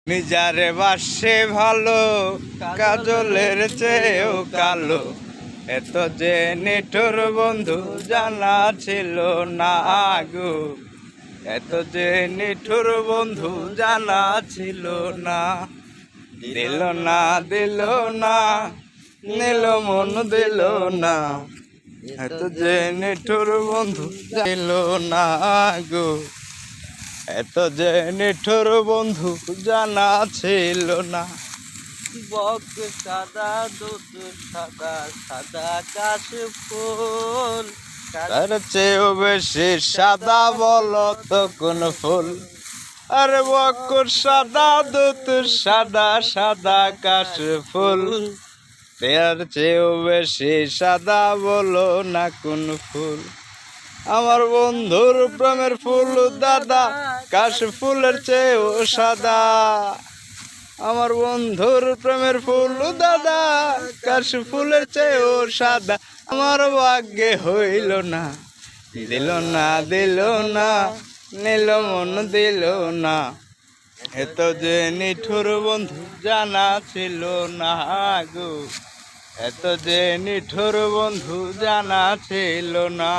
নিজারে বাসে ভালো কাজলের চেয়েও কালো, এত যে নিঠুর বন্ধু জানা ছিল না গো, এত যে নিঠুর বন্ধু জানা ছিল না। দিল না দিল না নিল মন দিল না, এত যে নিঠুর বন্ধু দিল না গো, এত যে নিঠুর বন্ধু জানা ছিল না। বক সাদা দুধ সাদা সাদা কাশ ফুল, তার চেয়েও বেশি সাদা বলো তো কোন ফুল? আরে বকুর সাদা দুধ সাদা সাদা কাশ ফুল, তার চেয়েও বেশি সাদা বলো না কোন ফুল? আমার বন্ধুর প্রেমের ফুল দাদা কাশ ফুলের চেয়েও সাদা, আমার বন্ধুর প্রেমের ফুল দাদা কাশ ফুলের চেয়েও সাদা। আমার ভাগ্যে হইল না, দিল না দিল না নিল মন দিল না, এত যে নিঠুর বন্ধু জানা ছিল না গো, এত যে নিঠুর বন্ধু জানা ছিল না।